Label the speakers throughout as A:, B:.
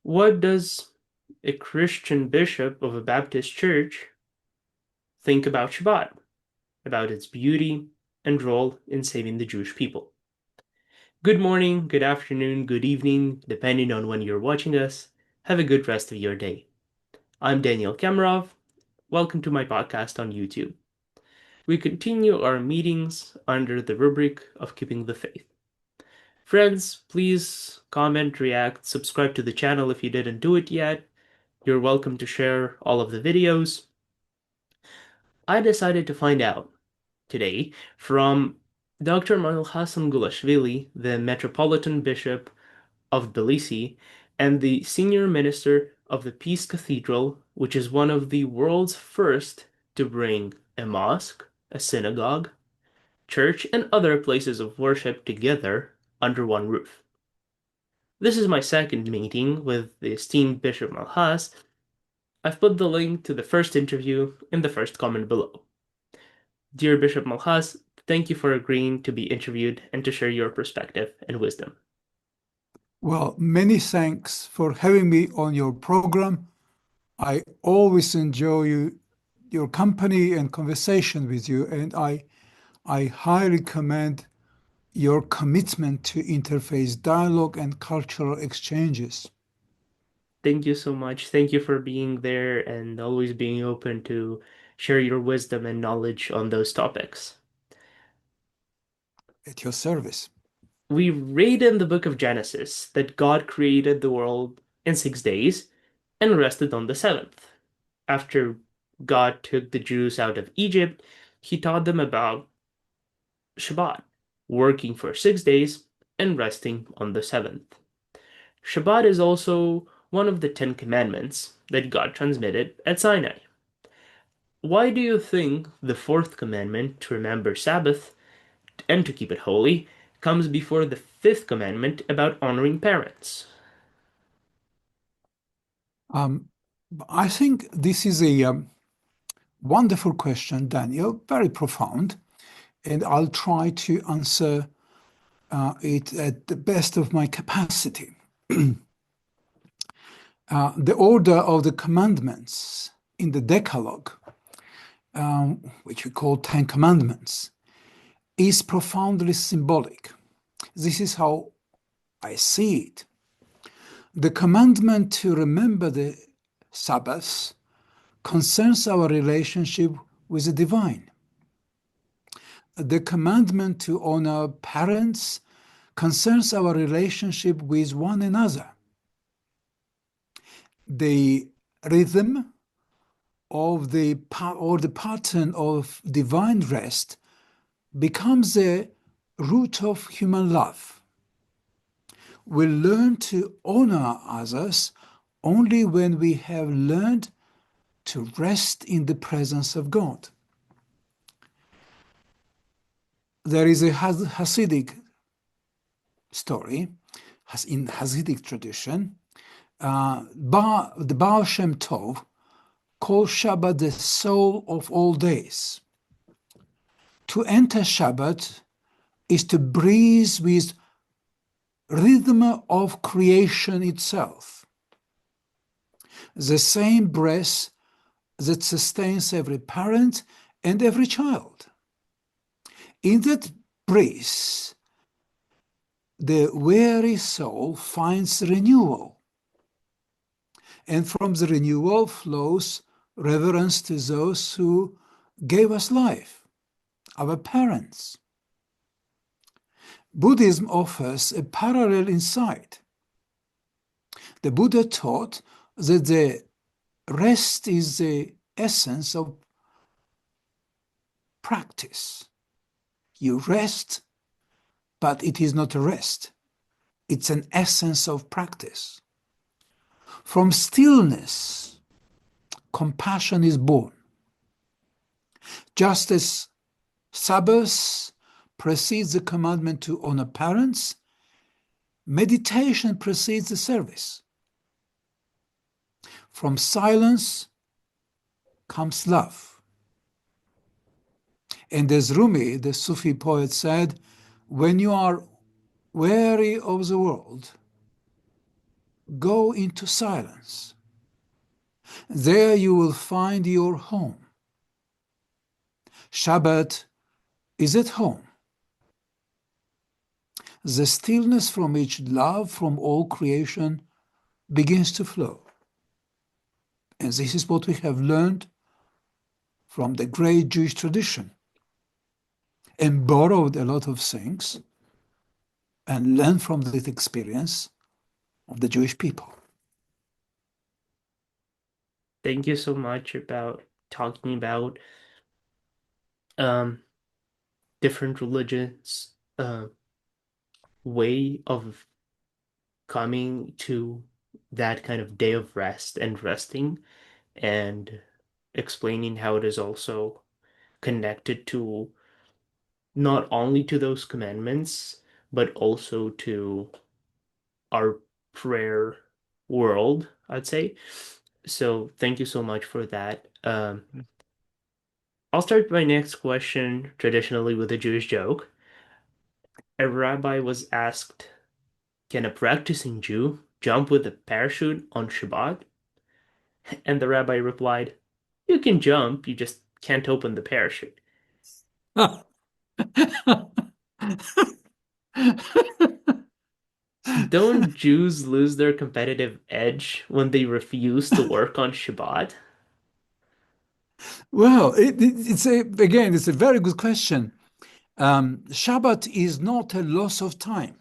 A: What does a Christian bishop of a Baptist church think about Shabbat, about its beauty and role in saving the Jewish people? Good morning, good afternoon, good evening, depending on when you're watching us. Have a good rest of your day. I'm Daniel Kamarov. Welcome to my podcast on YouTube. We continue our meetings under the rubric of keeping the faith. Friends, please comment, react, subscribe to the channel if you didn't do it yet. You're welcome to share all of the videos. I decided to find out today from Dr. Malkhaz Songulashvili, the Metropolitan Bishop of Tbilisi and the senior minister of the Peace Cathedral, which is one of the world's first to bring a mosque, a synagogue, church, and other places of worship together under one roof. This is my second meeting with the esteemed Bishop Malkhaz. I've put the link to the first interview in the first comment below. Dear Bishop Malkhaz, thank you for agreeing to be interviewed and to share your perspective and wisdom.
B: Well, many thanks for having me on your program. I always enjoy your company and conversation with you, and I highly commend your commitment to interfaith dialogue and cultural exchanges.
A: Thank you so much. Thank you for being there and always being open to share your wisdom and knowledge on those topics.
B: At your service.
A: We read in the book of Genesis that God created the world in 6 days and rested on the seventh. After God took the Jews out of Egypt, he taught them about Shabbat, working for 6 days and resting on the seventh. Shabbat is also one of the Ten Commandments that God transmitted at Sinai. Why do you think the fourth commandment, to remember Sabbath and to keep it holy, comes before the fifth commandment about honoring parents?
B: I think this is a wonderful question, Daniel, very profound, and I'll try to answer it at the best of my capacity. The order of the commandments in the Decalogue, which we call Ten Commandments, is profoundly symbolic. This is how I see it. The commandment to remember the Sabbath concerns our relationship with the divine. The commandment to honor parents concerns our relationship with one another. The rhythm of the pattern of divine rest becomes the root of human love. We learn to honor others only when we have learned to rest in the presence of God. There is a Hasidic story, in Hasidic tradition, the Baal Shem Tov calls Shabbat the soul of all days. To enter Shabbat is to breathe with rhythm of creation itself. The same breath that sustains every parent and every child. In that breath, the weary soul finds renewal. And from the renewal flows reverence to those who gave us life, our parents. Buddhism offers a parallel insight. The Buddha taught that the rest is the essence of practice. You rest, but it is not a rest. It's an essence of practice. From stillness, compassion is born. Just as Sabbath precedes the commandment to honor parents, meditation precedes the service. From silence comes love. And as Rumi, the Sufi poet, said, when you are weary of the world, go into silence. There you will find your home. Shabbat is at home. The stillness from which love from all creation begins to flow. And this is what we have learned from the great Jewish tradition and borrowed a lot of things and learned from that experience of the Jewish people.
A: Thank you so much about talking about different religions' way of coming to that kind of day of rest and resting, and explaining how it is also connected to not only to those commandments, but also to our prayer world, I'd say. So thank you so much for that. I'll start my next question traditionally with a Jewish joke. A rabbi was asked, can a practicing Jew jump with a parachute on Shabbat? And the rabbi replied, you can jump, you just can't open the parachute. Don't Jews lose their competitive edge when they refuse to work on Shabbat?
B: Well, it's a very good question. Shabbat is not a loss of time.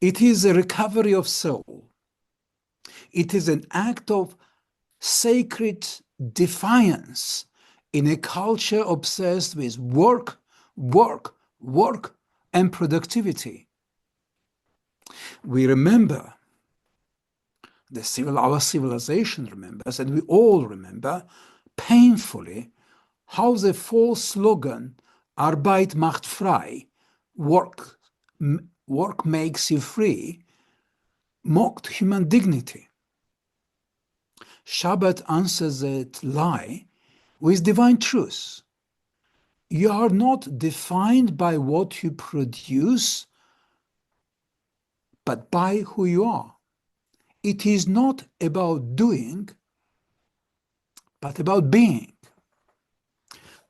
B: It is a recovery of soul. It is an act of sacred defiance in a culture obsessed with work, work, work, and productivity. We remember, our civilization remembers, and we all remember painfully how the false slogan Arbeit macht frei, work makes you free, mocked human dignity. Shabbat answers that lie with divine truth. You are not defined by what you produce, but by who you are. It is not about doing, but about being.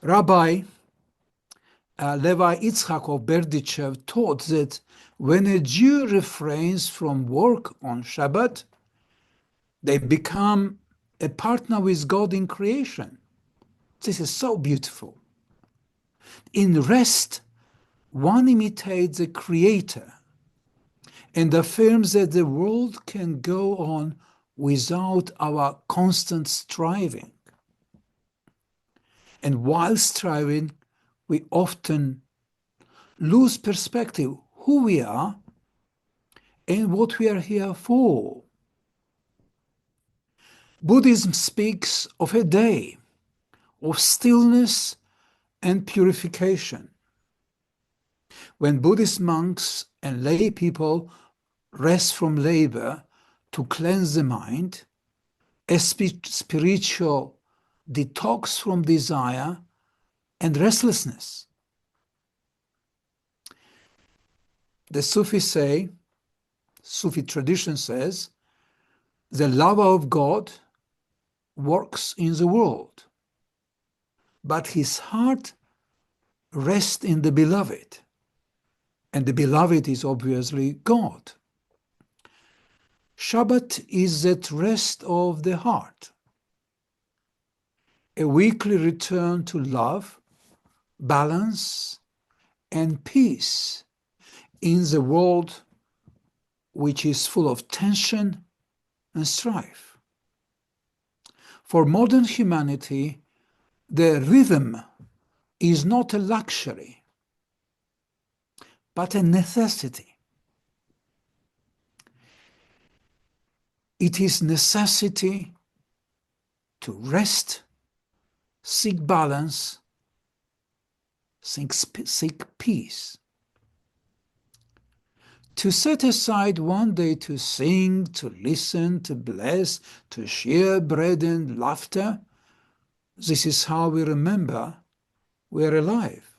B: Rabbi Levi Yitzchak of Berdichev taught that when a Jew refrains from work on Shabbat, they become a partner with God in creation. This is so beautiful. In rest, one imitates the Creator and affirms that the world can go on without our constant striving. And while striving, we often lose perspective who we are and what we are here for. Buddhism speaks of a day of stillness and purification, when Buddhist monks and lay people rest from labor to cleanse the mind, a spiritual detox from desire and restlessness. The Sufi tradition says, the lover of God works in the world, but his heart rests in the beloved, and the beloved is obviously God. Shabbat is that rest of the heart, a weekly return to love, balance, and peace in the world which is full of tension and strife. For modern humanity, the rhythm is not a luxury, but a necessity. It is necessity to rest, seek balance, seek peace. To set aside one day to sing, to listen, to bless, to share bread and laughter, this is how we remember we're alive.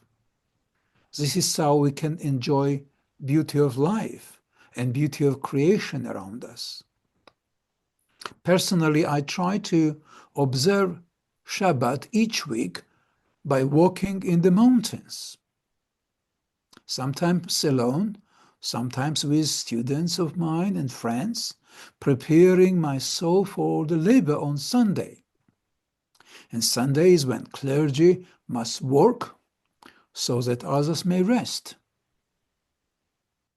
B: This is how we can enjoy beauty of life and beauty of creation around us. Personally, I try to observe Shabbat each week by walking in the mountains, sometimes alone, sometimes with students of mine and friends, preparing my soul for the labor on Sunday. And Sunday is when clergy must work so that others may rest.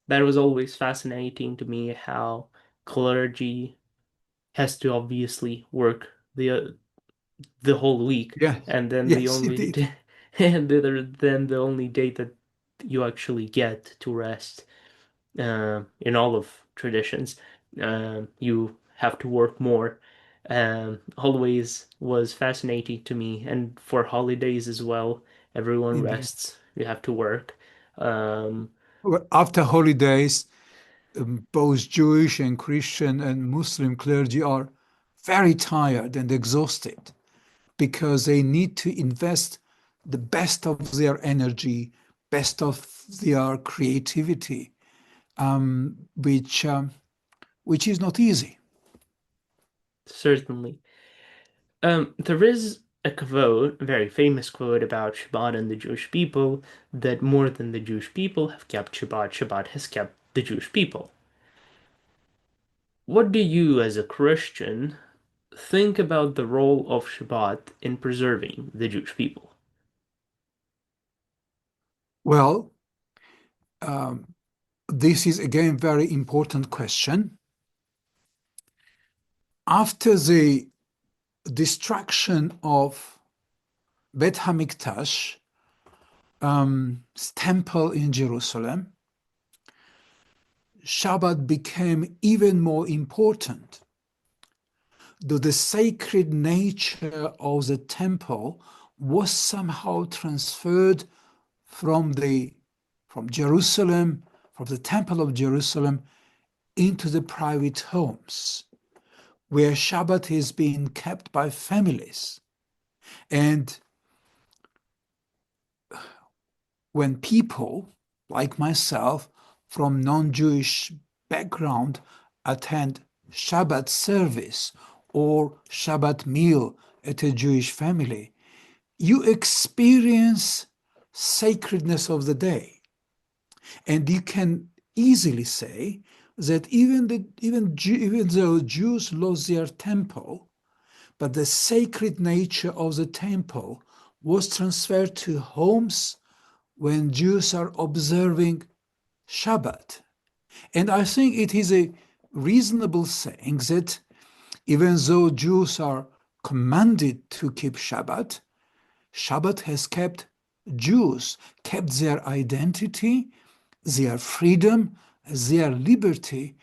A: That was always fascinating to me how clergy has to obviously work the whole week,
B: Yes,
A: and then the
B: yes,
A: only
B: indeed.
A: then the only day that you actually get to rest, in all of traditions, you have to work more. Always was fascinating to me, and for holidays as well, everyone
B: Indeed.
A: rests. You have to work. Um,
B: Well, after holidays, both Jewish and Christian and Muslim clergy are very tired and exhausted because they need to invest the best of their energy, best of their creativity, um, which um, which is not easy.
A: certainly. There is a quote, a very famous quote about Shabbat and the Jewish people, that more than the Jewish people have kept Shabbat, Shabbat has kept the Jewish people. What do you, as a Christian, think about the role of Shabbat in preserving the Jewish people?
B: Well, um, this is again very important question. After the destruction of Bet Hamikdash, temple in Jerusalem, Shabbat became even more important. Though the sacred nature of the temple was somehow transferred from Jerusalem, from the temple of Jerusalem into the private homes, where Shabbat is being kept by families. And when people like myself from non-Jewish background attend Shabbat service or Shabbat meal at a Jewish family, you experience sacredness of the day. And you can easily say that even though Jews lost their temple, but the sacred nature of the temple was transferred to homes when Jews are observing Shabbat. And I think it is a reasonable saying that even though Jews are commanded to keep Shabbat, Shabbat has kept Jews, kept their identity, their freedom, their liberty,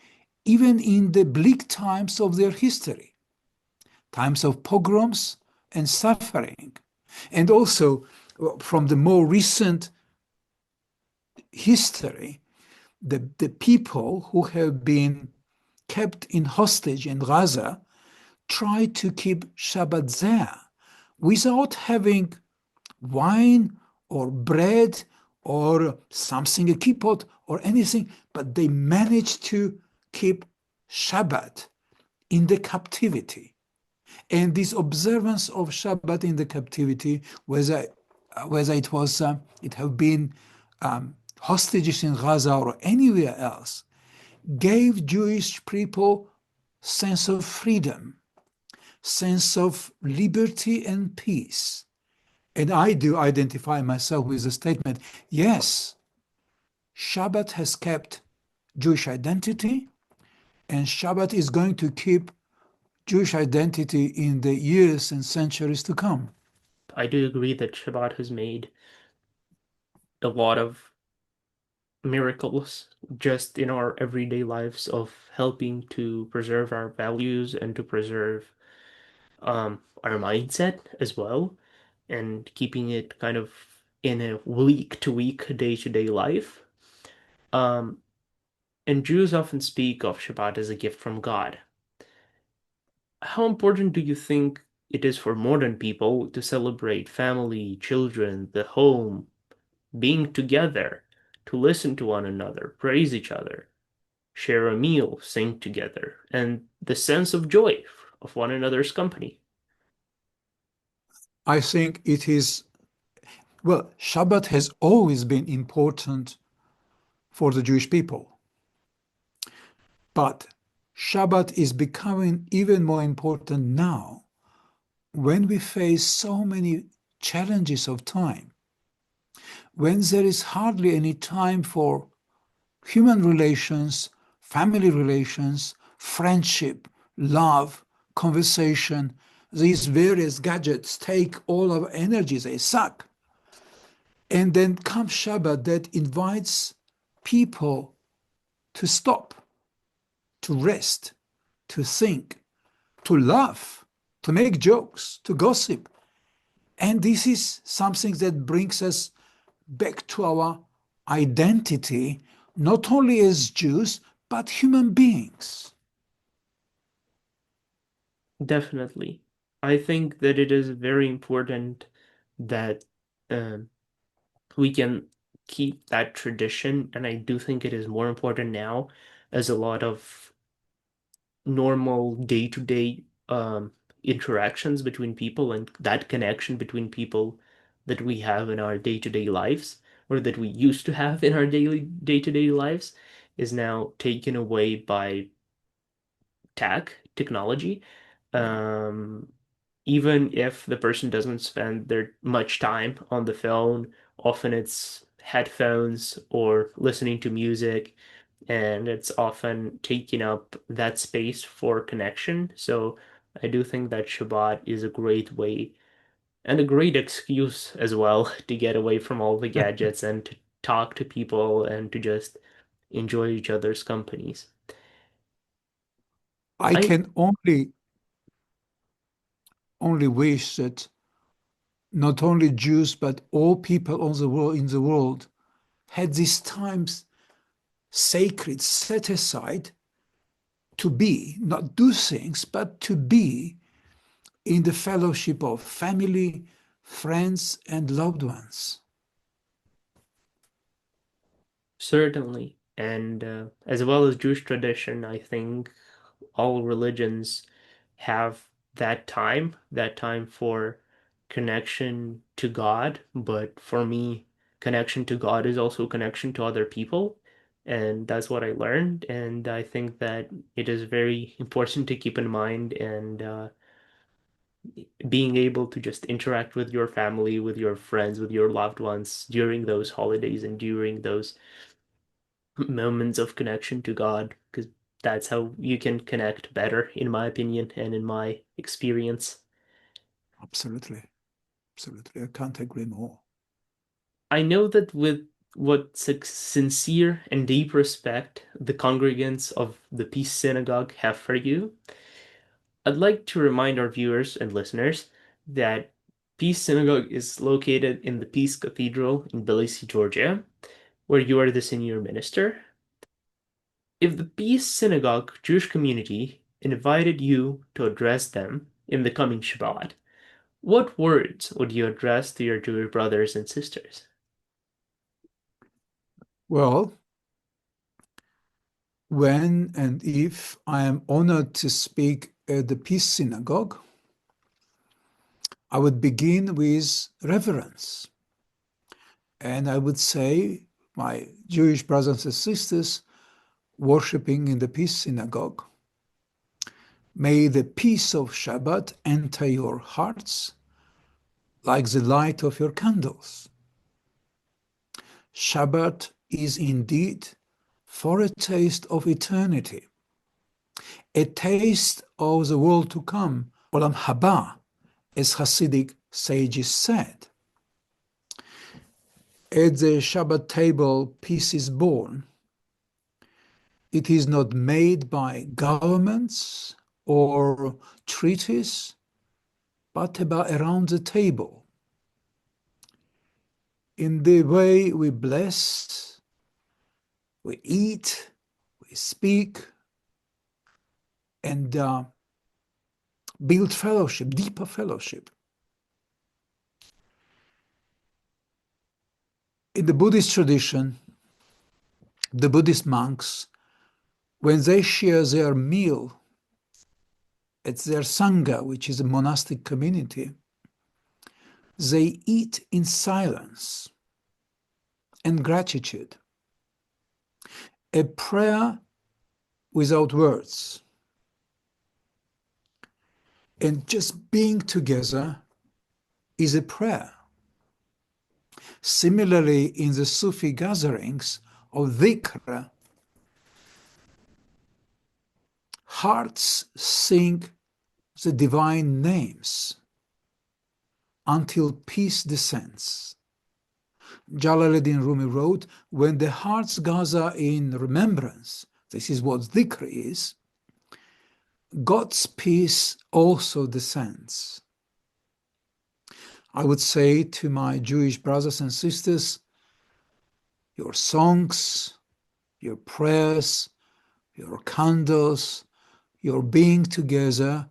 B: even in the bleak times of their history, times of pogroms and suffering. And also from the more recent history, the people who have been kept in hostage in Gaza try to keep Shabbat there without having wine or bread or something, a kippot or anything, but they managed to keep Shabbat in the captivity. And this observance of Shabbat in the captivity, whether it have been hostages in Gaza or anywhere else, gave Jewish people sense of freedom, sense of liberty and peace. And I do identify myself with the statement, yes, Shabbat has kept Jewish identity, and Shabbat is going to keep Jewish identity in the years and centuries to come.
A: I do agree that Shabbat has made a lot of miracles just in our everyday lives of helping to preserve our values and to preserve our mindset as well, and keeping it kind of in a week to week, day to day life. Um, and Jews often speak of Shabbat as a gift from God. How important do you think it is for modern people to celebrate family, children, the home, being together, to listen to one another, praise each other? share a meal, sing together, and the sense of joy of one another's company.
B: I think it is, well, Shabbat has always been important for the Jewish people, but Shabbat is becoming even more important now when we face so many challenges of time, when there is hardly any time for human relations, family relations, friendship, love, conversation. These various gadgets take all our energy, they suck. And then comes Shabbat that invites people to stop, to rest, to think, to laugh, to make jokes, to gossip. And this is something that brings us back to our identity, not only as Jews, but human beings.
A: Definitely. I think that it is very important that um, we can keep that tradition, and I do think it is more important now as a lot of normal day-to-day interactions between people and that connection between people that we have in our day-to-day lives or that we used to have in our daily day-to-day lives is now taken away by technology.
B: Yeah.
A: Even if the person doesn't spend their much time on the phone, often it's headphones or listening to music, and it's often taking up that space for connection. So I do think that Shabbat is a great way and a great excuse as well to get away from all the gadgets and to talk to people and to just enjoy each other's companies.
B: I
A: I
B: can only wish that not only Jews, but all people on the world in the world had these times sacred, set aside to be, not do things, but to be in the fellowship of family, friends, and loved ones.
A: Certainly. And as well as Jewish tradition, I think all religions have that time for connection to God. But for me, connection to God is also connection to other people. And that's what I learned. And I think that it is very important to keep in mind and being able to just interact with your family, with your friends, with your loved ones during those holidays and during those moments of connection to God, because that's how you can connect better, in my opinion and in my experience.
B: Absolutely. Absolutely. I can't agree more.
A: I know that with what sincere and deep respect the congregants of the Peace Synagogue have for you, I'd like to remind our viewers and listeners that Peace Synagogue is located in the Peace Cathedral in Tbilisi, Georgia, where you are the senior minister. If the Peace Synagogue Jewish community invited you to address them in the coming Shabbat, what words would you address to your Jewish brothers and sisters?
B: Well, when and if I am honored to speak at the Peace Synagogue, I would begin with reverence. And I would say, my Jewish brothers and sisters worshiping in the Peace Synagogue, may the peace of Shabbat enter your hearts like the light of your candles. Shabbat is indeed for a taste of eternity, a taste of the world to come, Olam Haba, as Hasidic sages said. At the Shabbat table, peace is born. It is not made by governments or treaties, but around the table. In the way we bless, we eat, we speak, and build fellowship, deeper fellowship. In the Buddhist tradition, the Buddhist monks when they share their meal at their Sangha, which is a monastic community, they eat in silence and gratitude, a prayer without words. And just being together is a prayer. Similarly, in the Sufi gatherings of dhikr, hearts sing the divine names until peace descends. Jalaluddin Rumi wrote, when the hearts gather in remembrance, this is what dhikr is, God's peace also descends. I would say to my Jewish brothers and sisters, your songs, your prayers, your candles, your being together,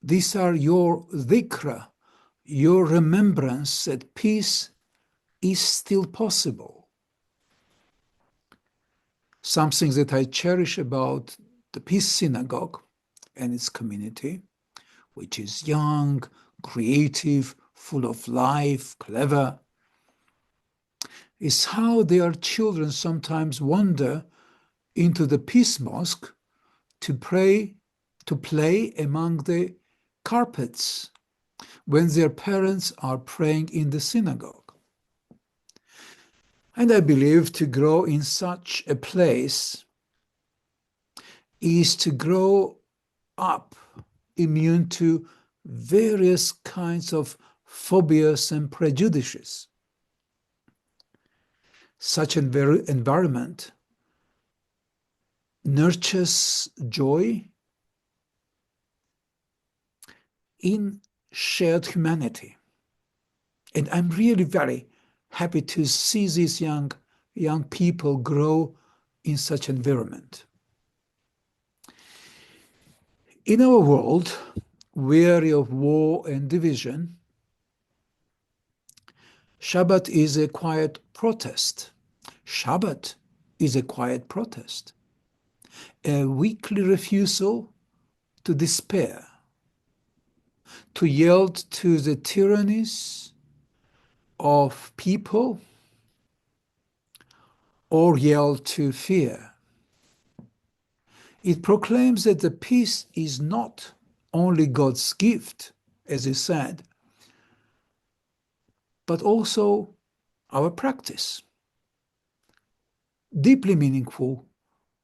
B: these are your dhikr, your remembrance that peace is still possible. Something that I cherish about the Peace Synagogue and its community, which is young, creative, full of life, clever, is how their children sometimes wander into the Peace Mosque to pray, to play among the carpets when their parents are praying in the synagogue. And I believe to grow in such a place is to grow up immune to various kinds of phobias and prejudices. Such an environment nurtures joy in shared humanity. And I'm really very happy to see these young people grow in such an environment. In our world, weary of war and division, Shabbat is a quiet protest. Shabbat is a quiet protest, a weekly refusal to despair, to yield to the tyrannies of people or yield to fear. It proclaims that the peace is not only God's gift, as he said, but also our practice. Deeply meaningful,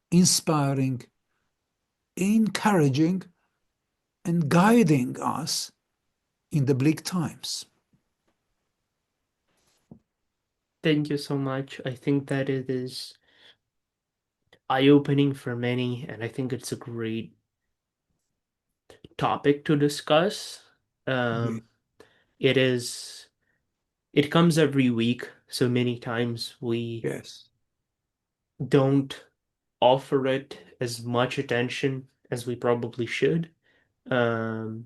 B: inspiring, encouraging, and guiding us in the bleak times.
A: Thank you so much. I think that it is eye-opening for many, and I think it's a great topic to discuss.
B: Indeed.
A: Um, it is, it comes every week, so many times we
B: Yes.
A: don't offer it as much attention as we probably should. Um,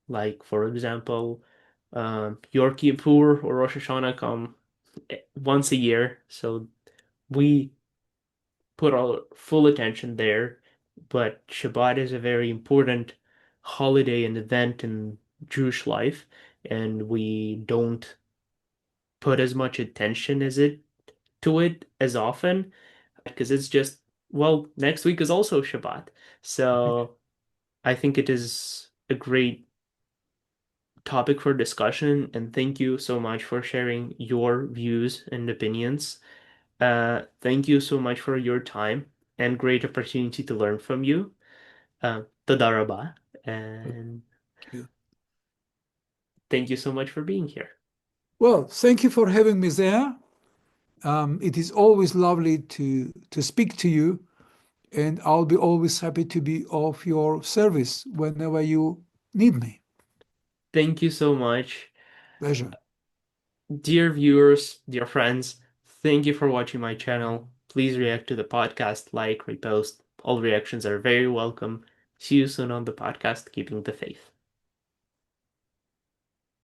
A: like for example, Yom Kippur or Rosh Hashanah come once a year, so we put our full attention there. But Shabbat is a very important holiday and event in Jewish life, and we don't put as much attention as it to it as often because it's just, well, next week is also Shabbat. So I think it is a great topic for discussion, and thank you so much for sharing your views and opinions. Thank you so much for your time and great opportunity to learn from you. Toda rabah,
B: Thank
A: and
B: you.
A: thank you so much for being here.
B: Well, thank you for having me there. It is always lovely to speak to you, and I'll be always happy to be of your service whenever you need me.
A: Thank you so much.
B: Pleasure.
A: Dear viewers, dear friends, thank you for watching my channel. Please react to the podcast, like, repost. All reactions are very welcome. See you soon on the podcast, Keeping the Faith.